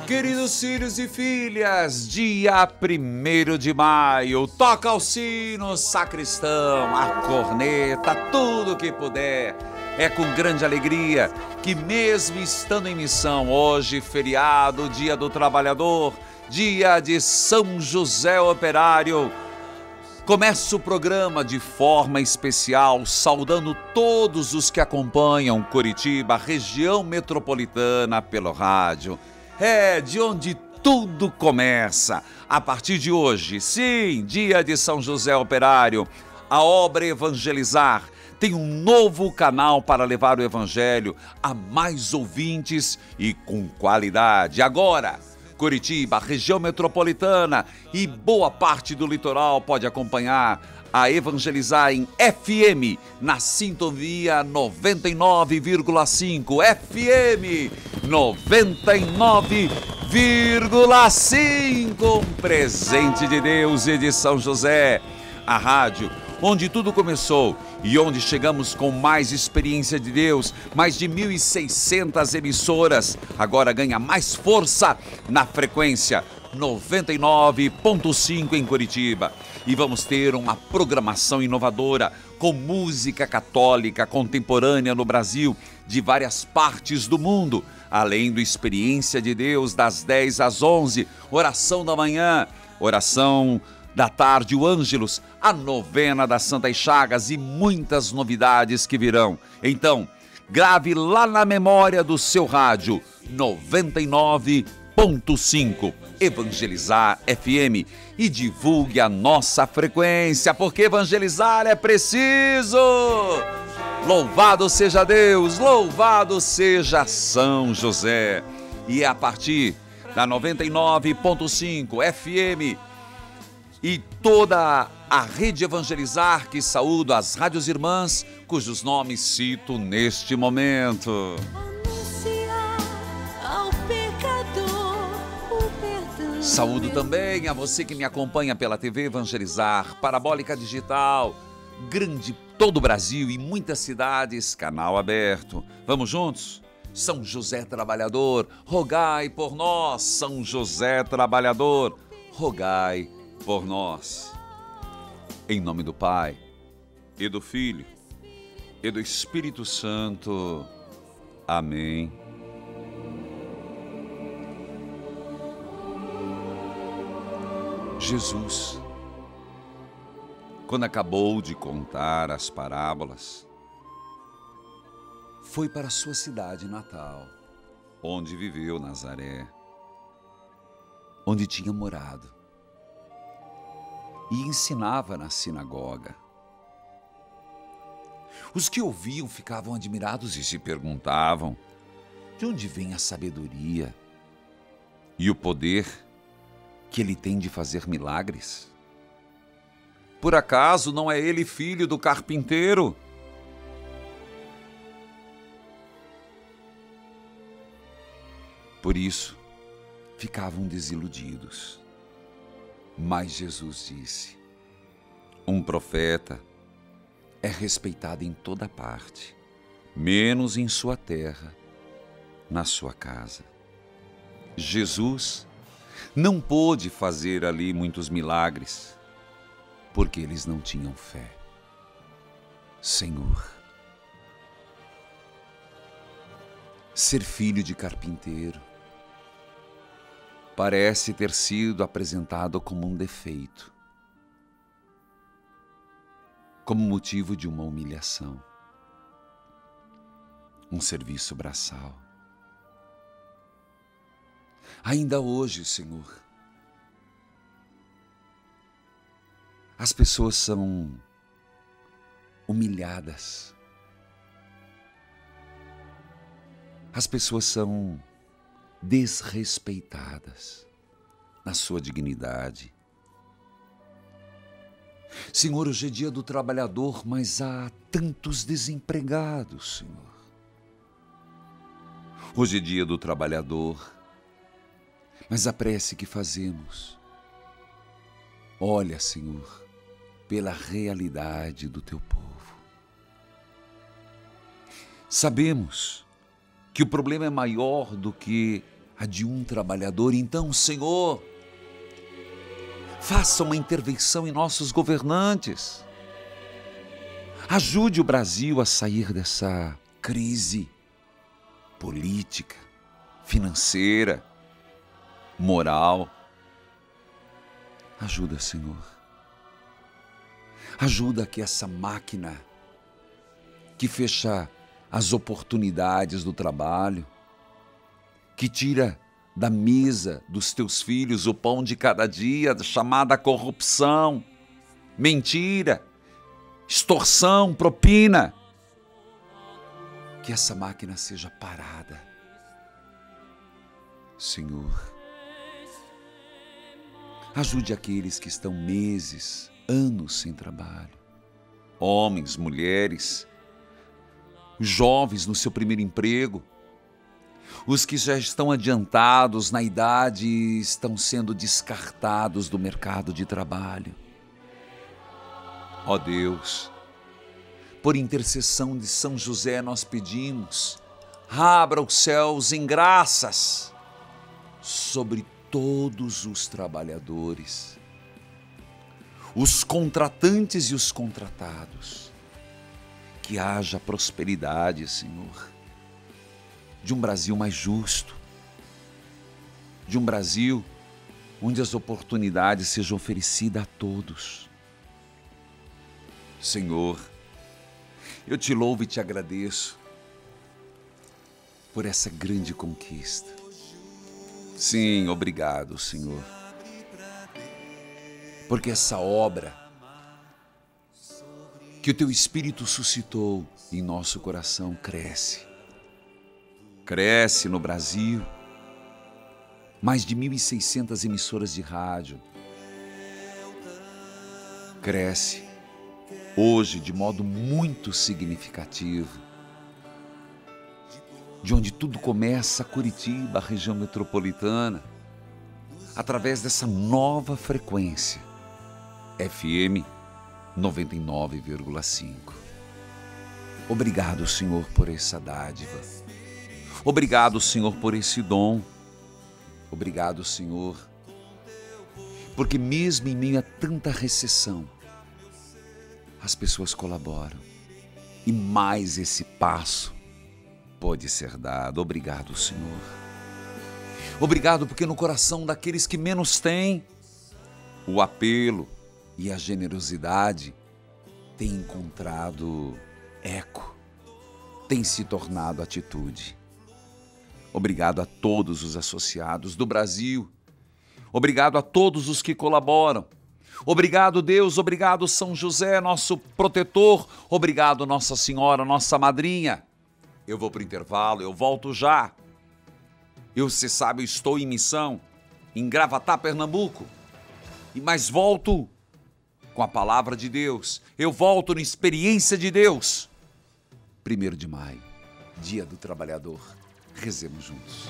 Queridos filhos e filhas, dia 1º de maio, toca o sino, sacristão, a corneta, tudo que puder. É com grande alegria que, mesmo estando em missão, hoje, feriado, dia do trabalhador, dia de São José Operário, começa o programa de forma especial, saudando todos os que acompanham Curitiba, região metropolitana, pelo rádio. É de onde tudo começa. A partir de hoje, sim, dia de São José Operário, a obra Evangelizar tem um novo canal para levar o evangelho a mais ouvintes e com qualidade. Agora, Curitiba, região metropolitana e boa parte do litoral pode acompanhar a Evangelizar em FM, na sintonia 99,5, FM 99,5, um presente de Deus e de São José. A rádio onde tudo começou e onde chegamos com mais experiência de Deus, mais de 1.600 emissoras, agora ganha mais força na frequência 99,5 em Curitiba. E vamos ter uma programação inovadora com música católica contemporânea no Brasil, de várias partes do mundo, além do Experiência de Deus das 10 às 11, oração da manhã, oração da tarde, o Ângelus, a novena das Santas Chagas e muitas novidades que virão. Então, grave lá na memória do seu rádio, 99,5 Evangelizar FM e divulgue a nossa frequência, porque evangelizar é preciso. Louvado seja Deus, louvado seja São José. E é a partir da 99,5 FM e toda a rede Evangelizar que saúdo as rádios irmãs, cujos nomes cito neste momento. Saúdo também a você que me acompanha pela TV Evangelizar, Parabólica Digital, grande todo o Brasil e muitas cidades, canal aberto. Vamos juntos? São José Trabalhador, rogai por nós. São José Trabalhador, rogai por nós. Em nome do Pai, e do Filho, e do Espírito Santo. Amém. Jesus, quando acabou de contar as parábolas, foi para sua cidade natal, onde viveu Nazaré, onde tinha morado, e ensinava na sinagoga. Os que ouviam ficavam admirados e se perguntavam: de onde vem a sabedoria e o poder que ele tem de fazer milagres? Por acaso não é ele filho do carpinteiro? Por isso, ficavam desiludidos. Mas Jesus disse: um profeta é respeitado em toda parte, menos em sua terra, na sua casa. Jesus não pôde fazer ali muitos milagres, porque eles não tinham fé. Senhor, ser filho de carpinteiro parece ter sido apresentado como um defeito, como motivo de uma humilhação, um serviço braçal. Ainda hoje, Senhor, as pessoas são humilhadas, as pessoas são desrespeitadas na sua dignidade. Senhor, hoje é dia do trabalhador, mas há tantos desempregados, Senhor. Hoje é dia do trabalhador, mas a prece que fazemos, olha, Senhor, pela realidade do teu povo. Sabemos que o problema é maior do que a de um trabalhador. Então, Senhor, faça uma intervenção em nossos governantes. Ajude o Brasil a sair dessa crise política, financeira, moral. Ajuda, Senhor. Ajuda que essa máquina que fecha as oportunidades do trabalho, que tira da mesa dos teus filhos o pão de cada dia, chamada corrupção, mentira, extorsão, propina, que essa máquina seja parada. Senhor, ajude aqueles que estão meses, anos sem trabalho, homens, mulheres, os jovens no seu primeiro emprego, os que já estão adiantados na idade e estão sendo descartados do mercado de trabalho. Ó Deus, por intercessão de São José nós pedimos, abra os céus em graças sobre todos os trabalhadores, os contratantes e os contratados. Que haja prosperidade, Senhor, de um Brasil mais justo, de um Brasil onde as oportunidades sejam oferecidas a todos. Senhor, eu te louvo e te agradeço por essa grande conquista. Sim, obrigado, Senhor, porque essa obra que o teu Espírito suscitou em nosso coração cresce. Cresce no Brasil. Mais de 1.600 emissoras de rádio. Cresce hoje de modo muito significativo. De onde tudo começa, Curitiba, a região metropolitana, através dessa nova frequência, FM 99,5. Obrigado, Senhor, por essa dádiva. Obrigado, Senhor, por esse dom. Obrigado, Senhor, porque mesmo em meio a tanta recessão, as pessoas colaboram. E mais esse passo pode ser dado. Obrigado, Senhor. Obrigado porque no coração daqueles que menos têm, o apelo e a generosidade tem encontrado eco, tem se tornado atitude. Obrigado a todos os associados do Brasil. Obrigado a todos os que colaboram. Obrigado, Deus. Obrigado, São José, nosso protetor. Obrigado, Nossa Senhora, nossa madrinha. Eu vou para o intervalo, eu volto já. Você sabe, eu estou em missão em Gravatá, Pernambuco. Mas volto com a palavra de Deus. Eu volto na experiência de Deus. 1º de maio, Dia do Trabalhador. Rezemos juntos.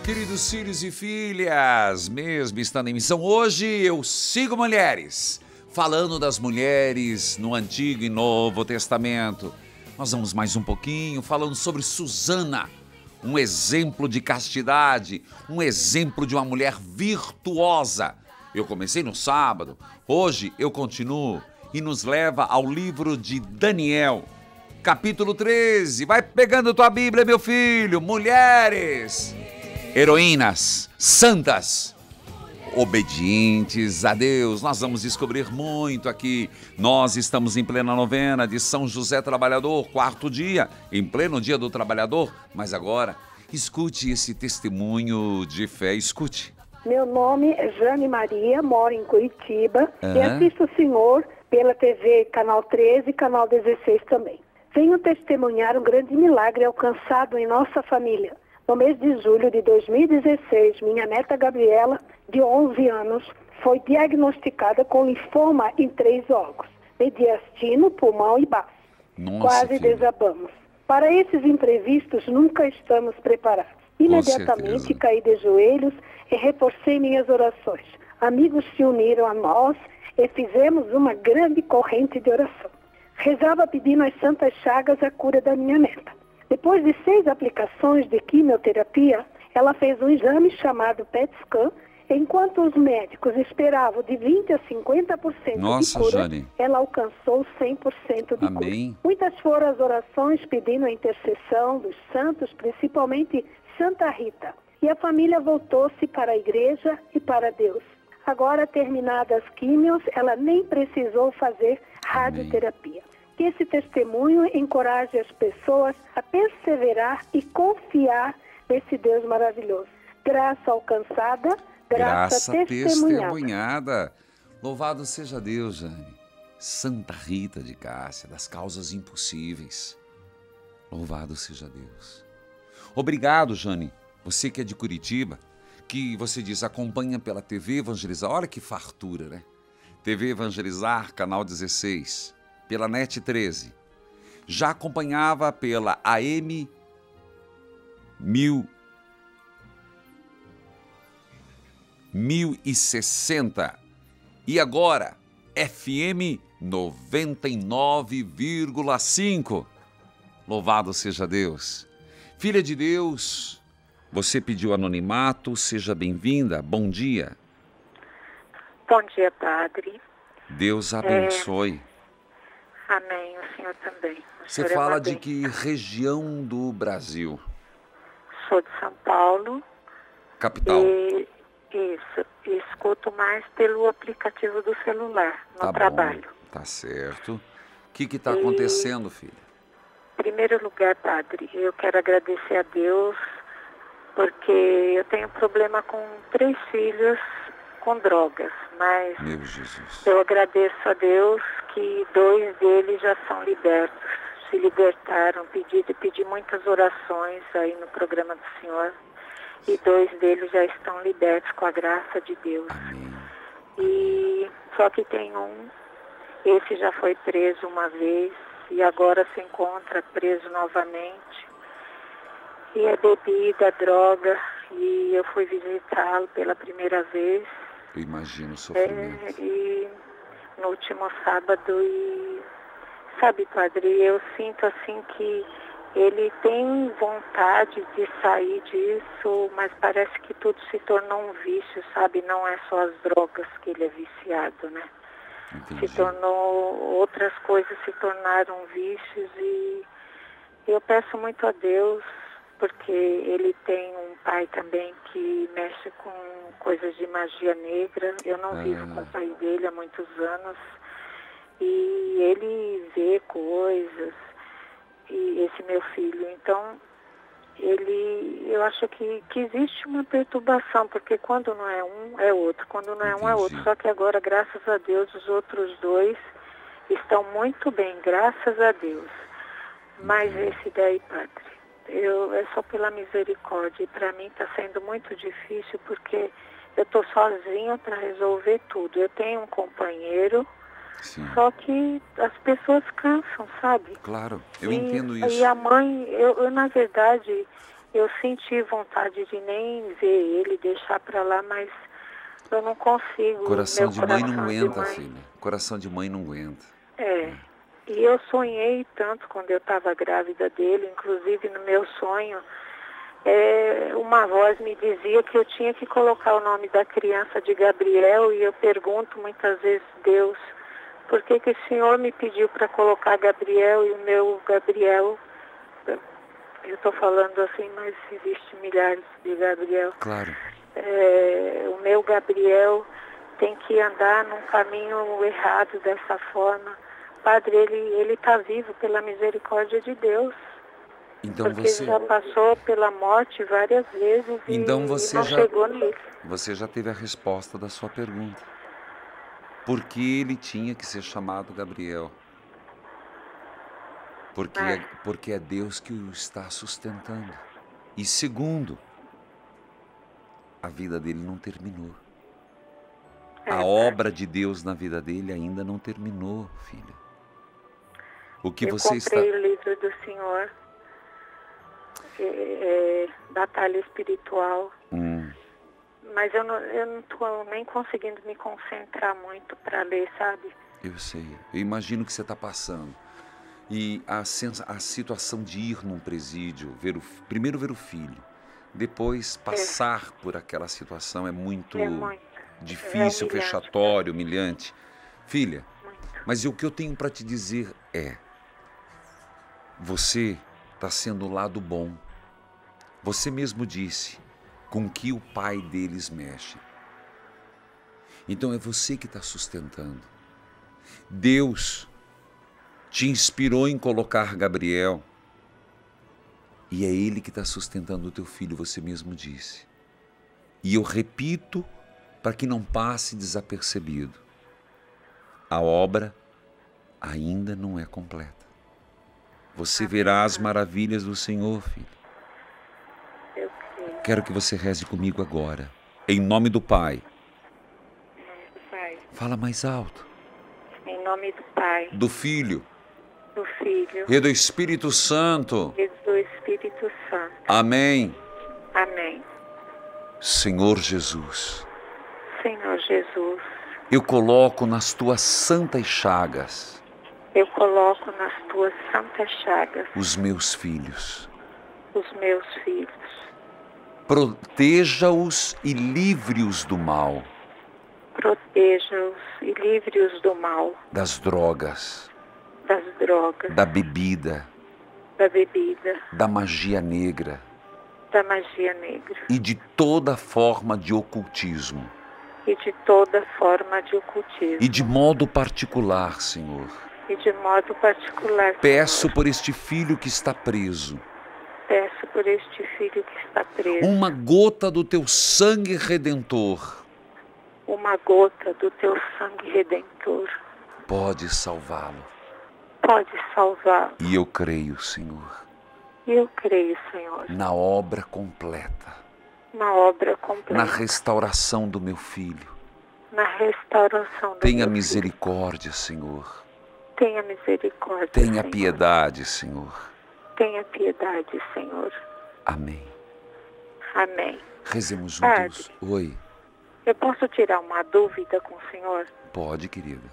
Queridos filhos e filhas, mesmo estando em missão, hoje eu sigo mulheres, falando das mulheres no Antigo e Novo Testamento. Nós vamos mais um pouquinho falando sobre Susana, um exemplo de castidade, um exemplo de uma mulher virtuosa. Eu comecei no sábado, hoje eu continuo e nos leva ao livro de Daniel, capítulo 13. Vai pegando tua Bíblia, meu filho. Mulheres, heroínas, santas, obedientes a Deus. Nós vamos descobrir muito aqui. Nós estamos em plena novena de São José Trabalhador, 4º dia, em pleno dia do trabalhador. Mas agora, escute esse testemunho de fé, escute. Meu nome é Jane Maria, moro em Curitiba e assisto o senhor pela TV Canal 13 e Canal 16 também. Venho testemunhar um grande milagre alcançado em nossa família. No mês de julho de 2016, minha neta Gabriela, de 11 anos, foi diagnosticada com linfoma em 3 órgãos, mediastino, pulmão e baço. Quase desabamos. Para esses imprevistos, nunca estamos preparados. Imediatamente caí de joelhos e reforcei minhas orações. Amigos se uniram a nós e fizemos uma grande corrente de oração. Rezava pedindo às santas chagas a cura da minha neta. Depois de 6 aplicações de quimioterapia, ela fez um exame chamado PET scan. Enquanto os médicos esperavam de 20% a 50% de cura, Jane, ela alcançou 100% de Amém. cura. Muitas foram as orações pedindo a intercessão dos santos, principalmente Santa Rita. E a família voltou-se para a igreja e para Deus. Agora, terminadas as químios, ela nem precisou fazer radioterapia. Que esse testemunho encoraje as pessoas a perseverar e confiar nesse Deus maravilhoso. Graça alcançada, graça testemunhada. Louvado seja Deus, Jane. Santa Rita de Cássia, das causas impossíveis. Louvado seja Deus. Obrigado, Jane. Você que é de Curitiba, que você diz, acompanha pela TV Evangelizar. Olha que fartura, né? TV Evangelizar, canal 16, pela NET 13. Já acompanhava pela AM 1060 e agora FM 99,5. Louvado seja Deus. Filha de Deus, você pediu anonimato, seja bem-vinda, bom dia. Bom dia, padre. Deus abençoe. Amém, o senhor também. Você fala de que região do Brasil? Sou de São Paulo. Capital. Isso, escuto mais pelo aplicativo do celular, no trabalho. Tá certo. O que está acontecendo, filha? Em primeiro lugar, padre, eu quero agradecer a Deus, porque eu tenho problema com 3 filhos com drogas, mas Meu Jesus. eu agradeço a Deus que 2 deles já são libertos, se libertaram, pedi muitas orações aí no programa do Senhor, e 2 deles já estão libertos com a graça de Deus. Amém. E só que tem esse já foi preso uma vez e agora se encontra preso novamente. E é bebida, droga, e eu fui visitá-lo pela primeira vez. Eu imagino o sofrimento. E no último sábado, sabe, padre, eu sinto assim que ele tem vontade de sair disso, mas parece que tudo se tornou um vício, sabe? Não é só as drogas que ele é viciado, né? Entendi. Outras coisas se tornaram vícios e eu peço muito a Deus, porque ele tem um pai também que mexe com coisas de magia negra. Eu não vivo com o pai dele há muitos anos e ele vê coisas, e esse meu filho, então eu acho que existe uma perturbação, porque quando não é um, é outro, quando não é um, é outro. Só que agora, graças a Deus, os outros 2 estão muito bem, graças a Deus. Mas esse daí, padre, é só pela misericórdia. E para mim está sendo muito difícil, porque eu estou sozinha para resolver tudo. Eu tenho um companheiro, Sim. Só que as pessoas cansam, sabe? Claro, eu entendo isso. E a mãe, eu na verdade, eu senti vontade de nem ver ele, deixar para lá, mas eu não consigo. Coração de mãe não aguenta, filha. Coração de mãe não aguenta. E eu sonhei tanto quando eu estava grávida dele, inclusive no meu sonho, uma voz me dizia que eu tinha que colocar o nome da criança de Gabriel, e eu pergunto muitas vezes, Deus, por que o Senhor me pediu para colocar Gabriel e o meu Gabriel? Eu estou falando assim, mas existem milhares de Gabriel. Claro. o meu Gabriel tem que andar num caminho errado dessa forma. Padre, ele está vivo pela misericórdia de Deus. Então porque ele já passou pela morte várias vezes então e não chegou nisso. Você já teve a resposta da sua pergunta. Por que ele tinha que ser chamado Gabriel? Porque é Deus que o está sustentando. E segundo, a vida dele não terminou. A obra de Deus na vida dele ainda não terminou, filha. O que você está... Eu comprei o livro do Senhor, Batalha Espiritual, mas eu não estou nem conseguindo me concentrar muito para ler, sabe? Eu sei, eu imagino o que você está passando. E a situação de ir num presídio, primeiro ver o filho, depois passar por aquela situação é muito difícil, vexatório, humilhante. Filha, mas o que eu tenho para te dizer é, você está sendo o lado bom. Você mesmo disse com que o pai deles mexe. Então é você que está sustentando. Deus te inspirou em colocar Gabriel e é ele que está sustentando o teu filho, você mesmo disse. E eu repito para que não passe desapercebido. A obra ainda não é completa. Você verá as maravilhas do Senhor, filho. Eu quero que você reze comigo agora. Em nome do Pai. Em nome do Pai. Fala mais alto. Em nome do Pai. Do Filho. Do Filho. E do Espírito Santo. E do Espírito Santo. Amém. Amém. Senhor Jesus. Senhor Jesus. Eu coloco nas tuas santas chagas. Eu coloco nas tuas santas chagas. Os meus filhos. Os meus filhos. Proteja-os e livre-os do mal. Proteja-os e livre-os do mal. Das drogas. Das drogas. Da bebida. Da bebida. Da magia negra. Da magia negra. E de toda forma de ocultismo. E de toda forma de ocultismo. E de modo particular, Senhor. E de modo particular, peço Senhor. Por este filho que está preso. Peço por este filho que está preso. Uma gota do teu sangue redentor. Uma gota do teu sangue redentor. Pode salvá-lo. Pode salvá-lo. E eu creio, Senhor. Eu creio, Senhor. Na obra completa. Na obra completa. Na restauração do meu filho. Na restauração do Tenha meu misericórdia, Senhor. Tenha misericórdia, Tenha Senhor. piedade, Senhor. Tenha piedade, Senhor. Amém. Amém. Rezemos juntos. Padre, Oi. eu posso tirar uma dúvida com o senhor? Pode, querida.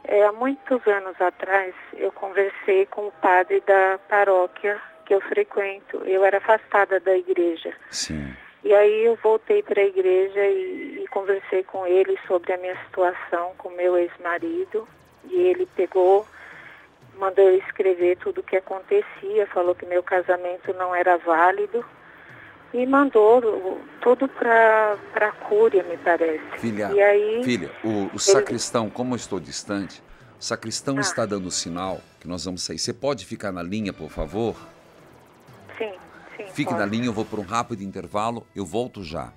Há muitos anos atrás, eu conversei com o padre da paróquia que eu frequento. Eu era afastada da igreja. Sim. E aí eu voltei para a igreja e conversei com ele sobre a minha situação com meu ex-marido. E ele pegou, mandou eu escrever tudo o que acontecia, falou que meu casamento não era válido. E mandou tudo para a Cúria, me parece. Filha, e aí, o sacristão, como eu estou distante, o sacristão está dando sinal que nós vamos sair. Você pode ficar na linha, por favor? Sim, Fique pode. na linha, eu vou por um rápido intervalo, eu volto já.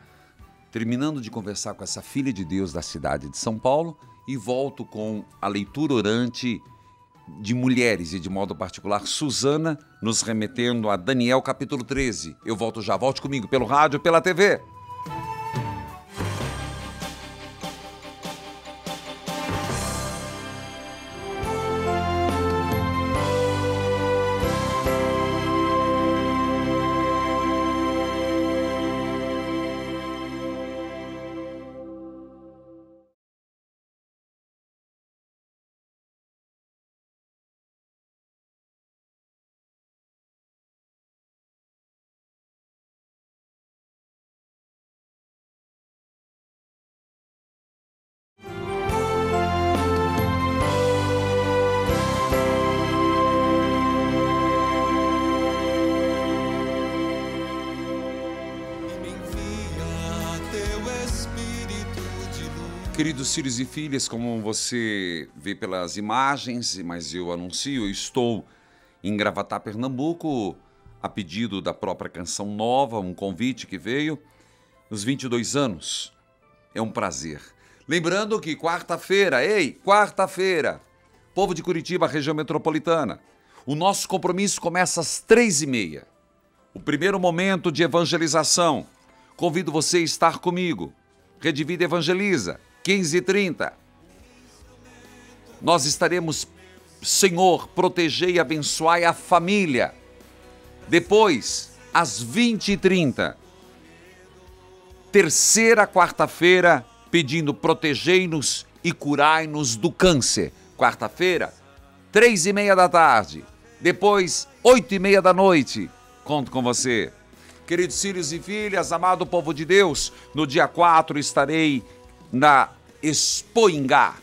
Terminando de conversar com essa filha de Deus da cidade de São Paulo e volto com a leitura orante de mulheres e de modo particular Suzana, nos remetendo a Daniel capítulo 13. Eu volto já, volte comigo pelo rádio, pela TV. Queridos filhos e filhas, como você vê pelas imagens, mas eu anuncio, eu estou em Gravatá, Pernambuco, a pedido da própria Canção Nova, um convite que veio, nos 22 anos. É um prazer. Lembrando que quarta-feira, povo de Curitiba, região metropolitana, o nosso compromisso começa às 3h30. O primeiro momento de evangelização. Convido você a estar comigo. Rede Vida Evangeliza, 15h30. Nós estaremos, Senhor, proteger e abençoar a família. Depois, às 20h30, terceira quarta-feira, pedindo protegei-nos e curai-nos do câncer. Quarta-feira, 3h30 da tarde. Depois, 8h30 da noite. Conto com você. Queridos filhos e filhas, amado povo de Deus, no dia 4 estarei na Expoingá,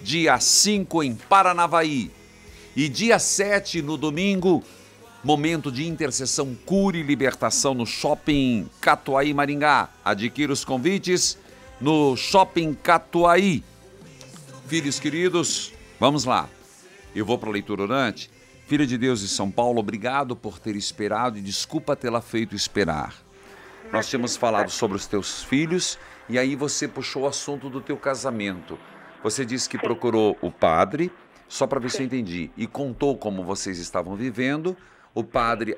dia 5 em Paranavaí e dia 7 no domingo, momento de intercessão, cura e libertação no Shopping Catuaí Maringá. Adquira os convites no Shopping Catuaí. Filhos queridos, vamos lá. Eu vou para a leitura orante. Filha de Deus de São Paulo, obrigado por ter esperado e desculpa tê-la feito esperar. Nós tínhamos falado sobre os teus filhos e aí você puxou o assunto do teu casamento. Você disse que procurou o padre, só para ver se eu entendi, e contou como vocês estavam vivendo. O padre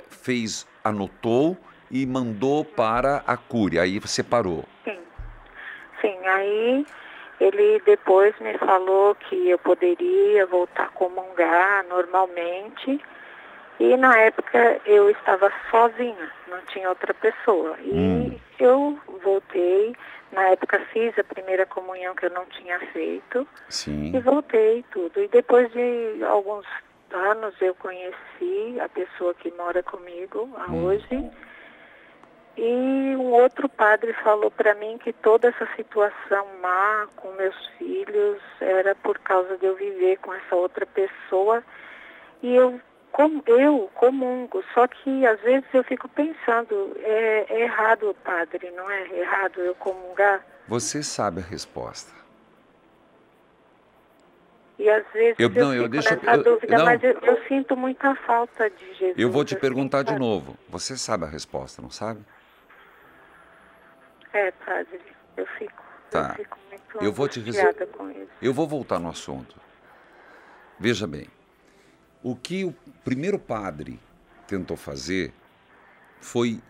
anotou e mandou para a cúria, aí você parou. Sim, aí ele depois me falou que eu poderia voltar a comungar normalmente. E na época eu estava sozinha, não tinha outra pessoa. E eu voltei, na época fiz a primeira comunhão que eu não tinha feito. Sim. E voltei tudo. E depois de alguns anos eu conheci a pessoa que mora comigo hoje. E um outro padre falou para mim que toda essa situação má com meus filhos era por causa de eu viver com essa outra pessoa. E eu comungo, só que às vezes eu fico pensando, é errado, padre, não é errado eu comungar? Você sabe a resposta. E às vezes eu fico nessa dúvida, mas eu sinto muita falta de Jesus. Eu vou te perguntar de novo. Você sabe a resposta, não sabe? Padre, eu fico muito angustiada com isso. Eu vou voltar no assunto. Veja bem, o que o primeiro padre tentou fazer foi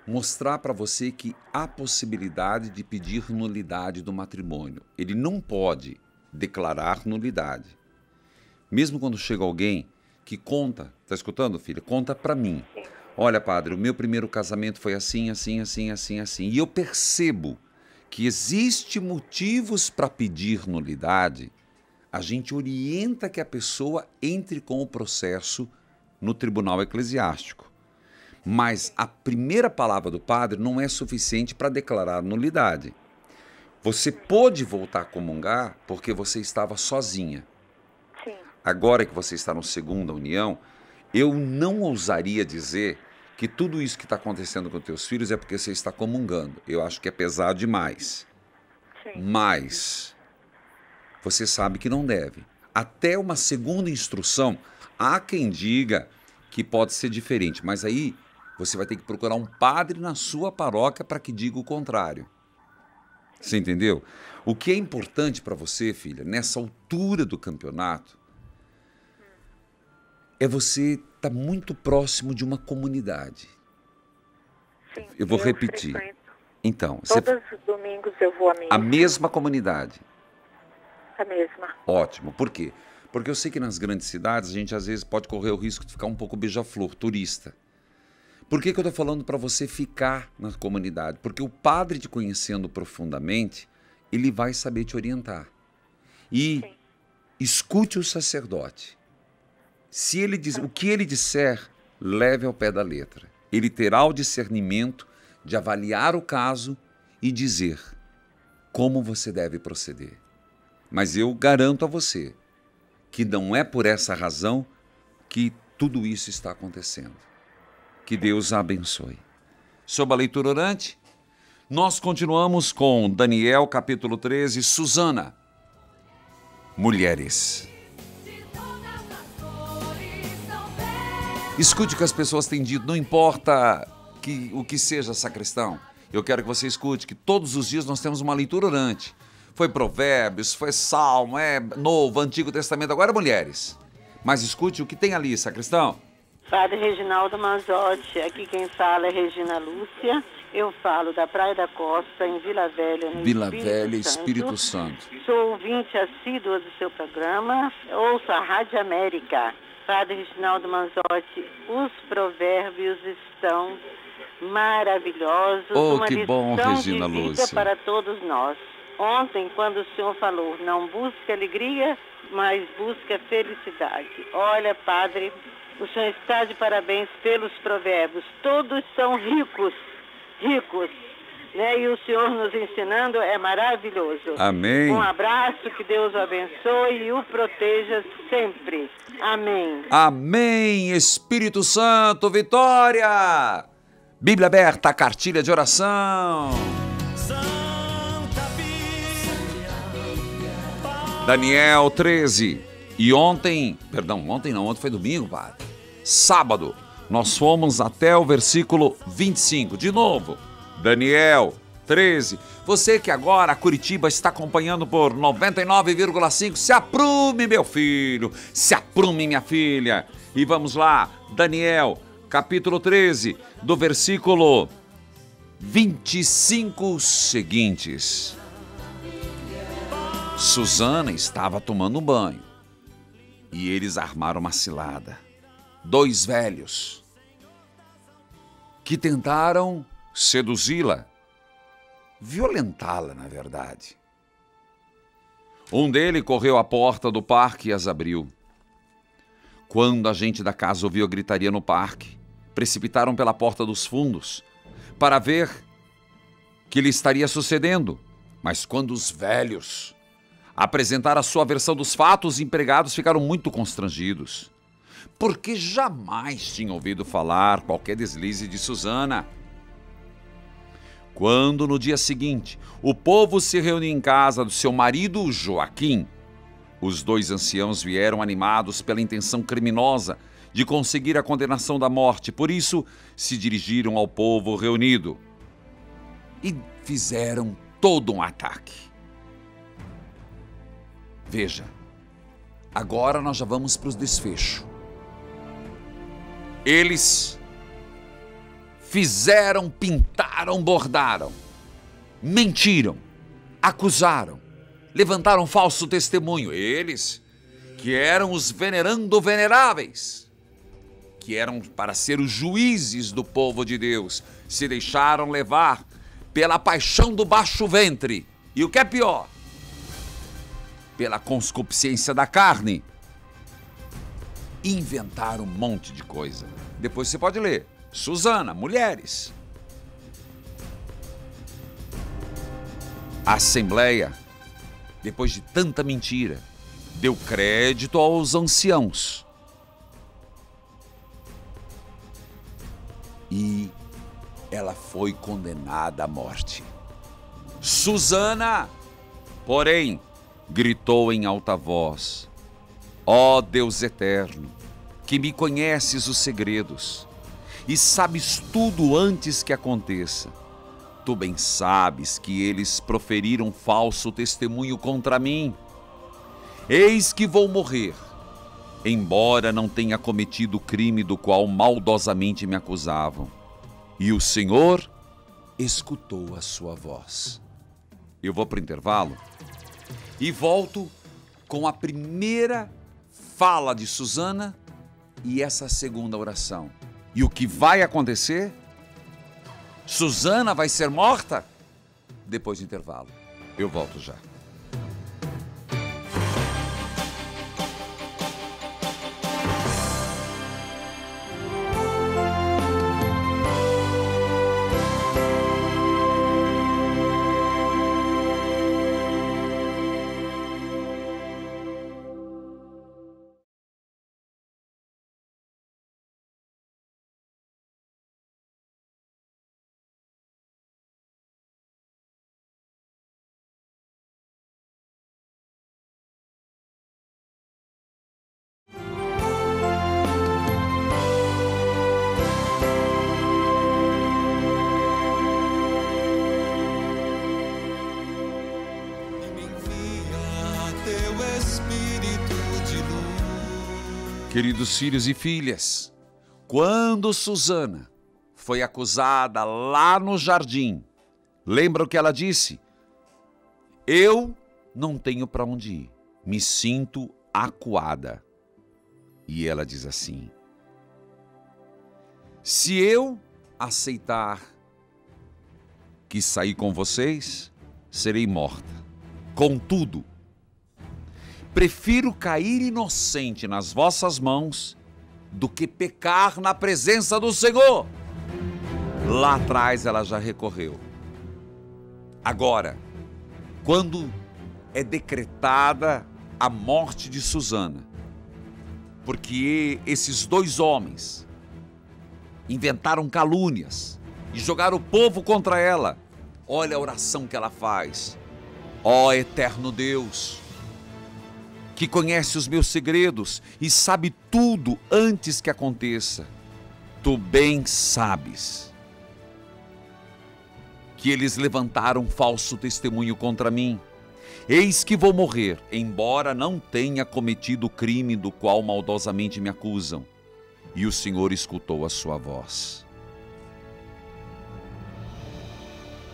mostrar para você que há possibilidade de pedir nulidade do matrimônio. Ele não pode declarar nulidade. Mesmo quando chega alguém que conta, tá escutando, filha? Conta para mim. Sim. Olha, padre, o meu primeiro casamento foi assim, assim, assim, assim, assim. E eu percebo que existe motivos para pedir nulidade. A gente orienta que a pessoa entre com o processo no tribunal eclesiástico. Mas a primeira palavra do padre não é suficiente para declarar nulidade. Você pôde voltar a comungar porque você estava sozinha. Sim. Agora que você está na segunda união, eu não ousaria dizer que tudo isso que está acontecendo com teus filhos é porque você está comungando. Eu acho que é pesado demais. Sim. Mas você sabe que não deve. Até uma segunda instrução, há quem diga que pode ser diferente, mas aí você vai ter que procurar um padre na sua paróquia para que diga o contrário. Você entendeu? O que é importante para você, filha, nessa altura do campeonato, é você estar muito próximo de uma comunidade. Sim, eu vou repetir. Frequento. Então, todos os domingos eu vou à missa. A mesma comunidade? A mesma. Ótimo. Por quê? Porque eu sei que nas grandes cidades a gente às vezes pode correr o risco de ficar um pouco beija-flor, turista. Por que eu estou falando para você ficar na comunidade? Porque o padre te conhecendo profundamente, ele vai saber te orientar. E Sim. Escute o sacerdote. Se ele diz, o que ele disser, leve ao pé da letra. Ele terá o discernimento de avaliar o caso e dizer como você deve proceder. Mas eu garanto a você que não é por essa razão que tudo isso está acontecendo. Que Deus a abençoe. Sob a leitura orante, Nós continuamos com Daniel, capítulo 13, Susana. Mulheres. Escute o que as pessoas têm dito, não importa o que seja, sacristão. Eu quero que você escute que todos os dias nós temos uma leitura orante. Foi Provérbios, foi Salmo, Novo, Antigo Testamento, agora mulheres. Mas escute o que tem ali, sacristão. Padre Reginaldo Manzotti, aqui quem fala é Regina Lúcia. Eu falo da Praia da Costa, em Vila Velha, no Vila Velha, Espírito Santo. Sou ouvinte assídua do seu programa, ouço a Rádio América. Padre Reginaldo Manzotti, os provérbios estão maravilhosos. Oh, que bom, Regina de vida Lúcia. Para todos nós. Ontem, quando o senhor falou, não busque alegria, mas busque felicidade. Olha, padre, o senhor está de parabéns pelos provérbios. Todos são ricos, né? E o senhor nos ensinando é maravilhoso. Amém. Um abraço, que Deus o abençoe e o proteja sempre. Amém. Amém, Espírito Santo, vitória! Bíblia aberta, cartilha de oração. Daniel 13. E ontem foi domingo, padre. Sábado, nós fomos até o versículo 25. De novo, Daniel 13. Você que agora, Curitiba, está acompanhando por 99,5, se aprume, meu filho, se aprume, minha filha. E vamos lá, Daniel, capítulo 13, do versículo 25 seguintes. Susana estava tomando um banho e eles armaram uma cilada. 2 velhos que tentaram seduzi-la, violentá-la, na verdade. Um deles correu à porta do parque e as abriu. Quando a gente da casa ouviu a gritaria no parque, precipitaram pela porta dos fundos para ver o que lhe estaria sucedendo. Mas quando os velhos apresentaram a sua versão dos fatos, os empregados ficaram muito constrangidos, porque jamais tinham ouvido falar qualquer deslize de Susana. Quando no dia seguinte o povo se reuniu em casa do seu marido Joaquim, os 2 anciãos vieram animados pela intenção criminosa de conseguir a condenação da morte. Por isso se dirigiram ao povo reunido e fizeram todo um ataque. Veja, agora nós já vamos para os desfechos. Eles fizeram, pintaram, bordaram, mentiram, acusaram, levantaram falso testemunho. Eles, que eram os venerando veneráveis, que eram para ser os juízes do povo de Deus, se deixaram levar pela paixão do baixo ventre. E o que é pior, pela concupiscência da carne, inventaram um monte de coisa. Depois você pode ler. Susana, mulheres. A Assembleia, depois de tanta mentira, deu crédito aos anciãos. E ela foi condenada à morte. Susana, porém, gritou em alta voz: ó Deus eterno, que me conheces os segredos e sabes tudo antes que aconteça. Tu bem sabes que eles proferiram falso testemunho contra mim. Eis que vou morrer, embora não tenha cometido o crime do qual maldosamente me acusavam. E o Senhor escutou a sua voz. Eu vou para o intervalo e volto com a primeira fala de Susana e essa segunda oração. E o que vai acontecer? Susana vai ser morta? Depois do intervalo. Eu volto já. espírito de luz. Queridos filhos e filhas, quando Susana foi acusada lá no jardim, lembra o que ela disse? Eu não tenho para onde ir, me sinto acuada. E ela diz assim: se eu aceitar que sair com vocês, serei morta. Contudo, prefiro cair inocente nas vossas mãos do que pecar na presença do Senhor. Lá atrás ela já recorreu. Agora, quando é decretada a morte de Susana, porque esses dois homens inventaram calúnias e jogaram o povo contra ela, olha a oração que ela faz. Ó eterno Deus, que conhece os meus segredos e sabe tudo antes que aconteça, tu bem sabes que eles levantaram falso testemunho contra mim. Eis que vou morrer, embora não tenha cometido o crime do qual maldosamente me acusam. E o Senhor escutou a sua voz.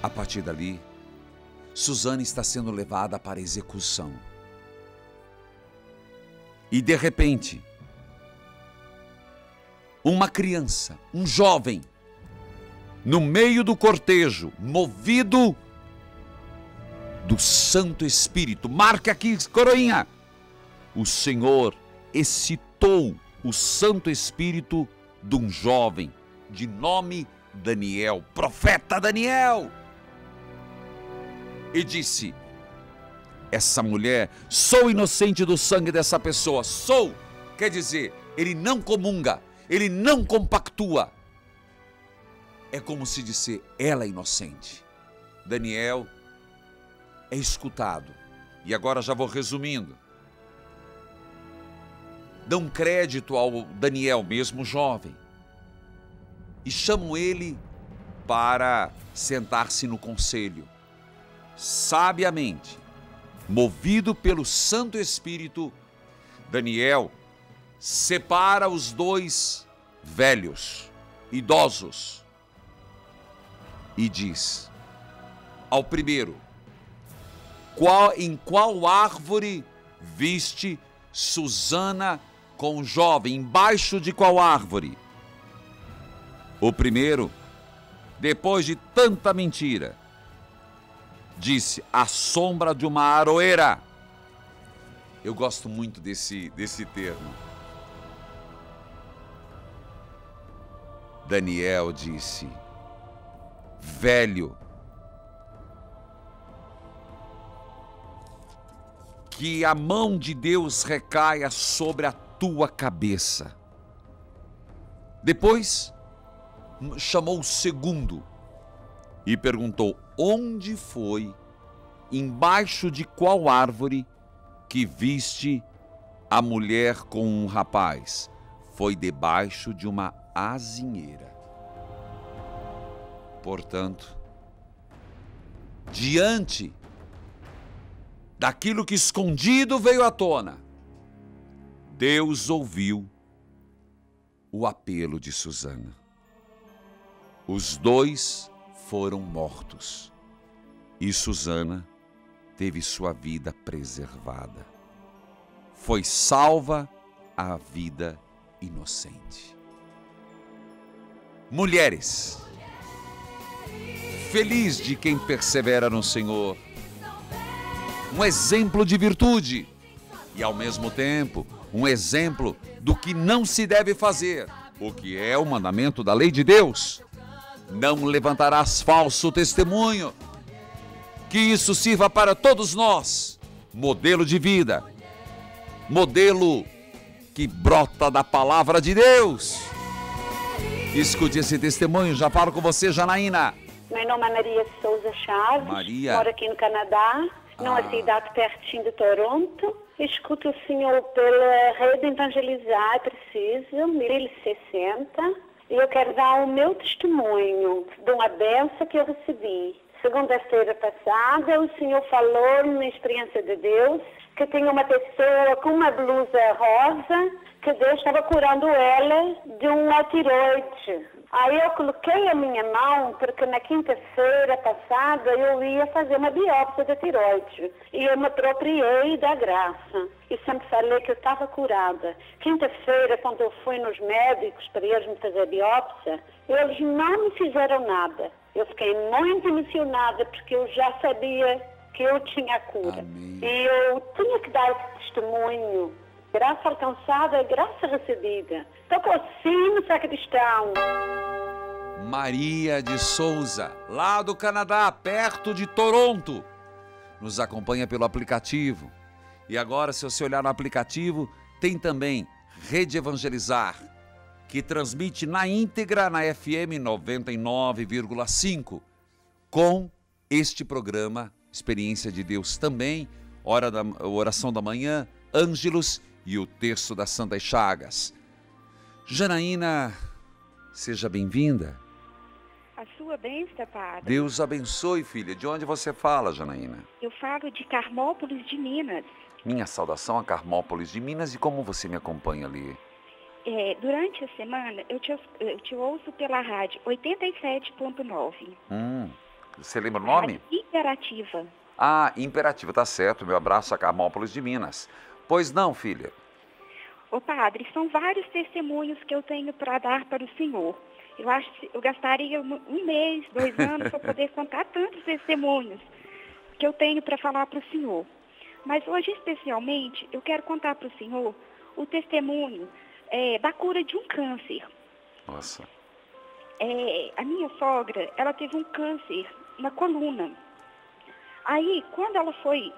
A partir dali, Susana está sendo levada para execução. E de repente, uma criança, um jovem, no meio do cortejo, movido do Santo Espírito. Marca aqui, coroinha. O Senhor excitou o Santo Espírito de um jovem de nome Daniel, profeta Daniel. E disse: essa mulher, sou inocente do sangue dessa pessoa. Sou, quer dizer, ele não comunga, ele não compactua. É como se disser, ela é inocente. Daniel é escutado. E agora já vou resumindo. Dão crédito ao Daniel, mesmo jovem, e chamam ele para sentar-se no conselho. Sabiamente, movido pelo Santo Espírito, Daniel separa os dois velhos, idosos, e diz ao primeiro: em qual árvore viste Susana com o jovem? Embaixo de qual árvore? O primeiro, depois de tanta mentira, disse: à sombra de uma aroeira. Eu gosto muito desse termo. Daniel disse: velho, que a mão de Deus recaia sobre a tua cabeça. Depois chamou o segundo e perguntou: onde foi, embaixo de qual árvore, que viste a mulher com um rapaz? Foi debaixo de uma azinheira. Portanto, diante daquilo que escondido veio à tona, Deus ouviu o apelo de Susana. Os dois foram mortos e Susana teve sua vida preservada. Foi salva a vida inocente. Mulheres, feliz de quem persevera no Senhor. Um exemplo de virtude e, ao mesmo tempo, um exemplo do que não se deve fazer, o que é o mandamento da lei de Deus. Não levantarás falso testemunho. Que isso sirva para todos nós, modelo de vida, modelo que brota da palavra de Deus. Escute esse testemunho, já falo com você, Janaína. Meu nome é Maria Souza Chaves, Maria. Moro aqui no Canadá, numa cidade pertinho de Toronto. Escuto o Senhor pela rede Evangelizar é Preciso, 1060. E eu quero dar o meu testemunho de uma benção que eu recebi. Segunda-feira passada, o senhor falou na experiência de Deus que tinha uma pessoa com uma blusa rosa, que Deus estava curando ela de uma tiroide. Aí eu coloquei a minha mão, porque na quinta-feira passada eu ia fazer uma biópsia da tiroide. E eu me apropriei da graça. E sempre falei que eu estava curada. Quinta-feira, quando eu fui nos médicos para eles me fazer a biópsia, eles não me fizeram nada. Eu fiquei muito emocionada, porque eu já sabia que eu tinha a cura. Amém. E eu tinha que dar esse testemunho. Graça alcançada, graça recebida. Toca o sino, sacristão. Maria de Souza, lá do Canadá, perto de Toronto, nos acompanha pelo aplicativo. E agora, se você olhar no aplicativo, tem também Rede Evangelizar, que transmite na íntegra na FM 99,5, com este programa Experiência de Deus também, Oração da Manhã, Ângelos e o Terço das Santas Chagas. Janaína, seja bem-vinda. A sua bênção, padre. Deus abençoe, filha. De onde você fala, Janaína? Eu falo de Carmópolis de Minas. Minha saudação a Carmópolis de Minas. E como você me acompanha ali? Durante a semana, eu te ouço pela rádio 87.9. Você lembra o nome? Rádio Imperativa. Ah, Imperativa, tá certo. Meu abraço a Carmópolis de Minas. Pois não, filha? Ô padre, são vários testemunhos que eu tenho para dar para o senhor. Eu acho que eu gastaria 1 mês, 2 anos para poder contar tantos testemunhos que eu tenho para falar para o senhor. Mas hoje, especialmente, eu quero contar para o senhor o testemunho da cura de um câncer. Nossa. A minha sogra, ela teve um câncer na coluna. Aí, quando ela foi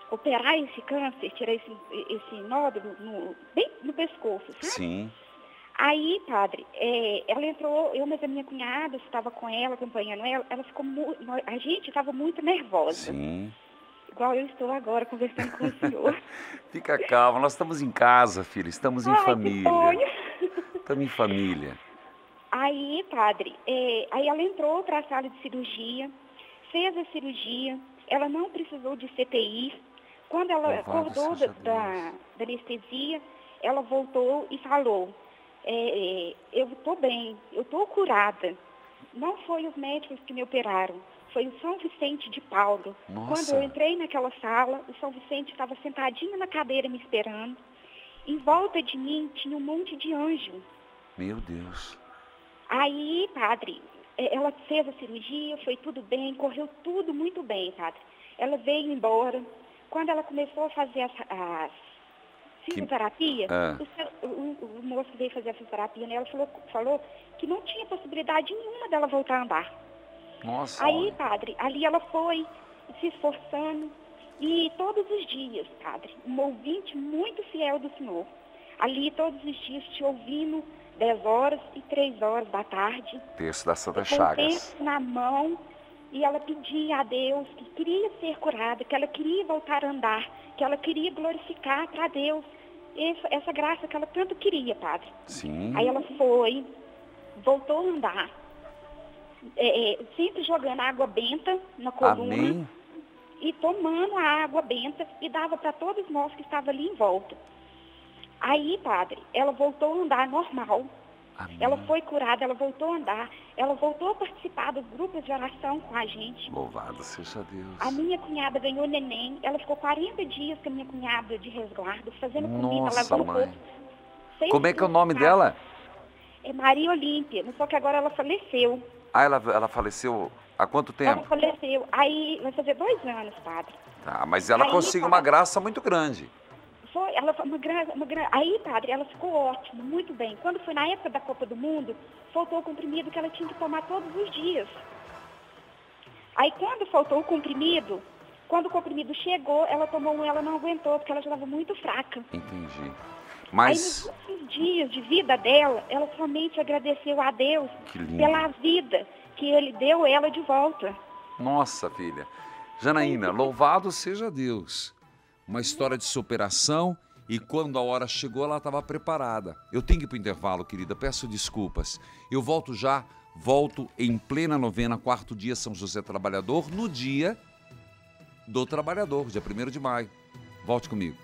operar esse câncer, tirar esse nódulo bem no pescoço, sabe? Sim. Aí, padre, ela entrou, eu, mas a minha cunhada estava com ela, acompanhando ela ficou a gente estava muito nervosa. Sim. Igual eu estou agora conversando com o senhor. Fica calma, nós estamos em casa, filha, estamos em família. Estamos em família. Aí, padre, aí ela entrou para a sala de cirurgia, fez a cirurgia, ela não precisou de CTI. Quando ela acordou da anestesia, ela voltou e falou, eu estou bem, eu estou curada. Não foi os médicos que me operaram, foi o São Vicente de Paulo. Nossa. Quando eu entrei naquela sala, o São Vicente estava sentadinho na cadeira me esperando. Em volta de mim tinha um monte de anjo. Meu Deus. Aí, padre, ela fez a cirurgia, foi tudo bem, correu tudo muito bem, padre. Ela veio embora. Quando ela começou a fazer a fisioterapia, o moço veio fazer a fisioterapia, né? Ela falou que não tinha possibilidade nenhuma dela voltar a andar. Nossa. Aí, padre, ali ela foi se esforçando e todos os dias, padre, um ouvinte muito fiel do Senhor. Ali todos os dias te ouvindo 10 horas e 3 horas da tarde. Terço das Santas Com o Chagas. terço na mão. E ela pedia a Deus que queria ser curada, que ela queria voltar a andar, que ela queria glorificar para Deus essa graça que ela tanto queria, padre. Sim. Aí ela foi, voltou a andar, sempre jogando água benta na coluna. Amém. E tomando a água benta e dava para todos nós que estavam ali em volta. Aí, padre, ela voltou a andar normal. Amém. Ela foi curada, ela voltou a andar, ela voltou a participar dos grupos de oração com a gente. Louvado seja Deus. A minha cunhada ganhou neném, ela ficou 40 dias com a minha cunhada de resguardo, fazendo comida, Nossa, lavando mãe. roupa. Como é que é o nome dela? É Maria Olímpia, só que agora ela faleceu. Ah, ela faleceu há quanto tempo? Ela faleceu, aí vai fazer 2 anos, padre. Tá, mas ela Aí, conseguiu padre, uma graça muito grande. Ela foi aí, padre, ela ficou ótima, muito bem. Quando foi na época da Copa do Mundo, faltou o comprimido que ela tinha que tomar todos os dias. Aí quando faltou o comprimido, quando o comprimido chegou, ela tomou um, ela não aguentou, porque ela já estava muito fraca. Entendi. Aí Mas... nos últimos dias de vida dela, ela somente agradeceu a Deus pela vida que Ele deu ela de volta. Nossa, filha. Janaína, louvado seja Deus. Uma história de superação e quando a hora chegou ela estava preparada. Eu tenho que ir para o intervalo, querida, peço desculpas. Eu volto já Volto em plena novena, quarto dia São José Trabalhador, no dia do trabalhador, dia 1º de maio. Volte comigo.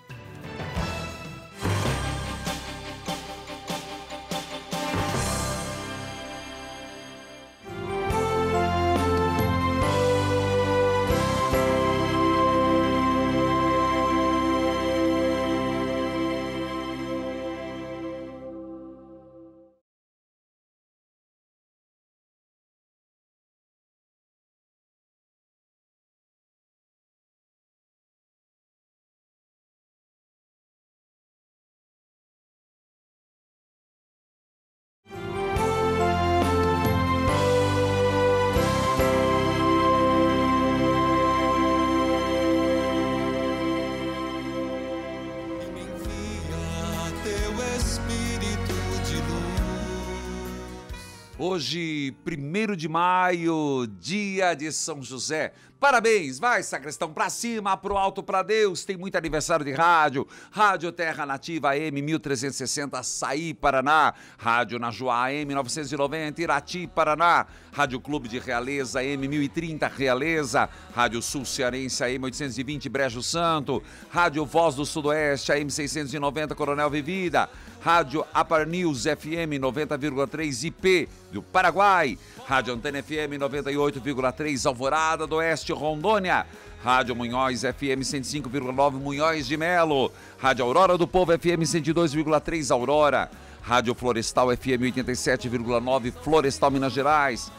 Hoje, 1º de maio, dia de São José. Parabéns, vai, sacristão, pra cima, pro alto, pra Deus. Tem muito aniversário de rádio. Rádio Terra Nativa AM 1360, Açaí, Paraná. Rádio Najuá AM 990, Irati, Paraná. Rádio Clube de Realeza AM 1030, Realeza. Rádio Sul Cearense AM 820, Brejo Santo. Rádio Voz do Sudoeste AM 690, Coronel Vivida. Rádio Upper News FM 90,3 IP do Paraguai. Rádio Antena FM 98,3 Alvorada do Oeste, Rondônia. Rádio Munhoz FM 105,9 Munhoz de Melo. Rádio Aurora do Povo FM 102,3 Aurora. Rádio Florestal FM 87,9 Florestal, Minas Gerais.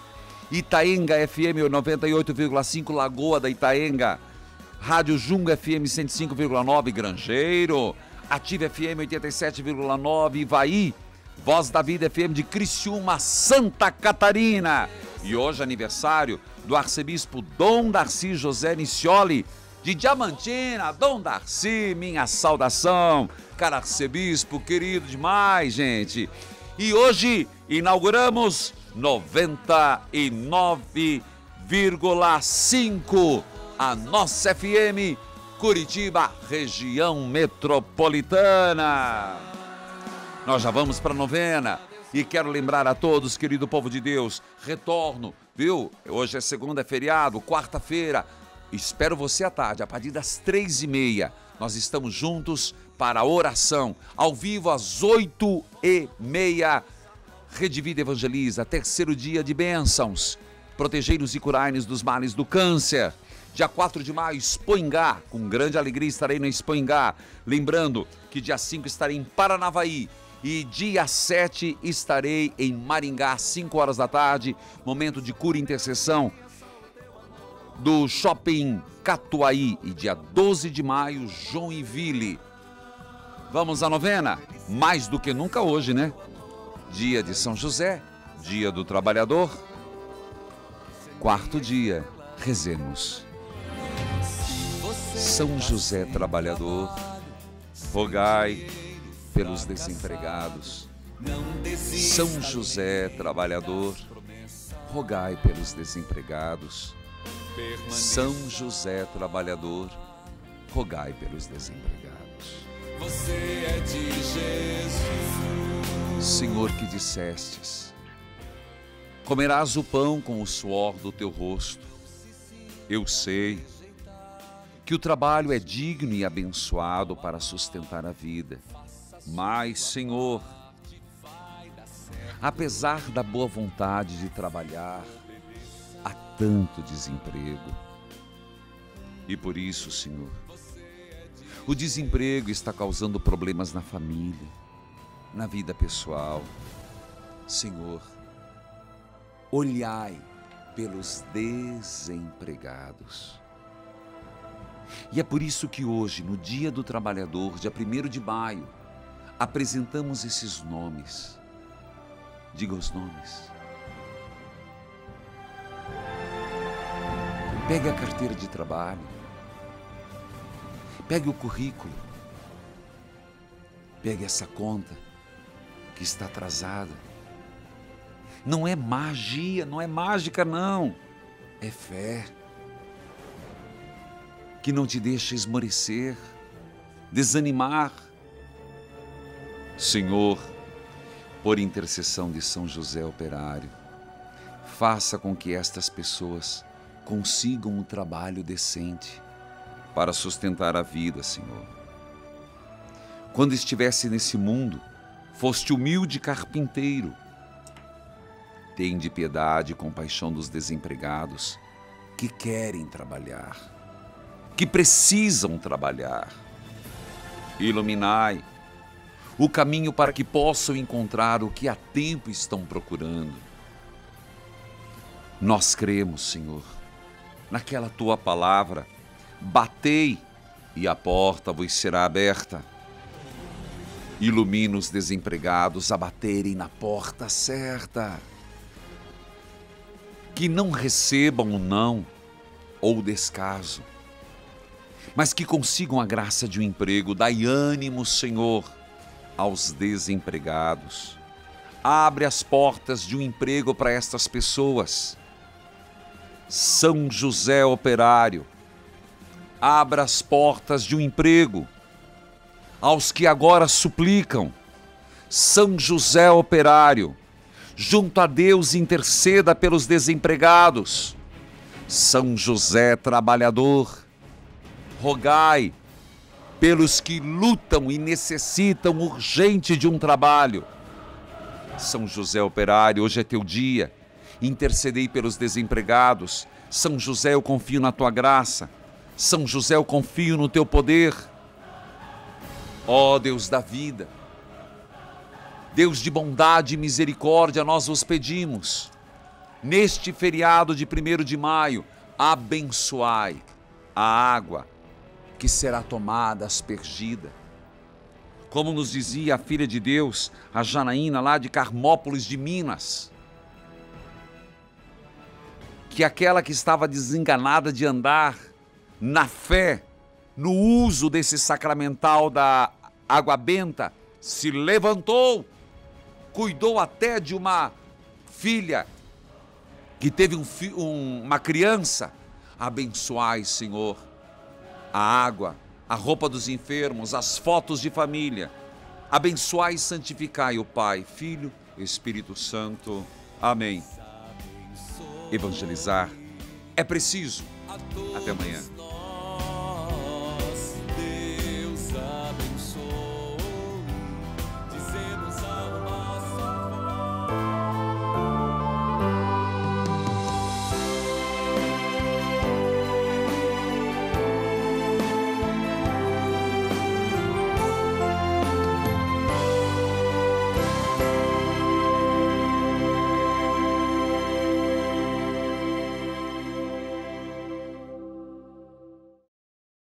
Itaenga FM 98,5 Lagoa da Itaenga. Rádio Junga FM 105,9 Grangeiro. Ativa FM 87,9 Ivaí. Voz da Vida FM de Criciúma, Santa Catarina. E hoje aniversário do arcebispo Dom Darcy José Nicioli, de Diamantina. Dom Darcy, minha saudação. Cara, arcebispo, querido demais, gente. E hoje inauguramos 99,5 a nossa FM Curitiba, região metropolitana. Nós já vamos para a novena e quero lembrar a todos, querido povo de Deus, retorno, viu? Hoje é segunda, é feriado, quarta-feira. Espero você à tarde, a partir das 3h30. Nós estamos juntos para a oração, ao vivo às 8h30. Rede Vida Evangeliza, terceiro dia de bênçãos. Protegei-nos e curai-nos dos males do câncer. Dia 4 de maio, Expoingá, com grande alegria estarei no Expoingá. Lembrando que dia 5 estarei em Paranavaí e dia 7 estarei em Maringá, às 5 horas da tarde, momento de cura e intercessão do Shopping Catuaí. E dia 12 de maio, Joinville. Vamos à novena? Mais do que nunca hoje, né? Dia de São José, dia do trabalhador. Quarto dia, rezemos. São José Trabalhador, rogai pelos desempregados. São José Trabalhador, rogai pelos desempregados. São José Trabalhador, rogai pelos desempregados. Você é de Jesus. Senhor, que dissestes: comerás o pão com o suor do teu rosto. Eu sei que o trabalho é digno e abençoado para sustentar a vida. Mas, Senhor, apesar da boa vontade de trabalhar, há tanto desemprego. E por isso, Senhor, o desemprego está causando problemas na família, na vida pessoal. Senhor, olhai pelos desempregados. E é por isso que hoje, no Dia do Trabalhador, dia 1º de maio, apresentamos esses nomes. Diga os nomes. Pegue a carteira de trabalho. Pegue o currículo. Pegue essa conta que está atrasada. Não é magia, não é mágica, não. É fé. Que não te deixa esmorecer, desanimar. Senhor, por intercessão de São José Operário, faça com que estas pessoas consigam um trabalho decente para sustentar a vida, Senhor. Quando estivesse nesse mundo, foste humilde carpinteiro. Tende piedade e compaixão dos desempregados que querem trabalhar, que precisam trabalhar. Iluminai o caminho para que possam encontrar o que há tempo estão procurando. Nós cremos, Senhor, naquela tua palavra: batei e a porta vos será aberta. Ilumina os desempregados a baterem na porta certa. Que não recebam o não ou o descaso, mas que consigam a graça de um emprego. Dai ânimo, Senhor, aos desempregados. Abre as portas de um emprego para estas pessoas. São José operário, abra as portas de um emprego aos que agora suplicam. São José operário, junto a Deus interceda pelos desempregados. São José trabalhador, rogai pelos que lutam e necessitam urgente de um trabalho. São José operário, hoje é teu dia, intercedei pelos desempregados. São José, eu confio na tua graça. São José, eu confio no teu poder. Ó Deus da vida, Deus de bondade e misericórdia, nós vos pedimos, neste feriado de 1º de maio, abençoai a água que será tomada, aspergida. Como nos dizia a filha de Deus, a Janaína, lá de Carmópolis de Minas, que aquela que estava desenganada de andar na fé, no uso desse sacramental da água benta, se levantou, cuidou até de uma filha que teve uma criança. Abençoai, Senhor, a água, a roupa dos enfermos, as fotos de família. Abençoai e santificai o Pai, Filho, Espírito Santo. Amém. Evangelizar é preciso. Até amanhã.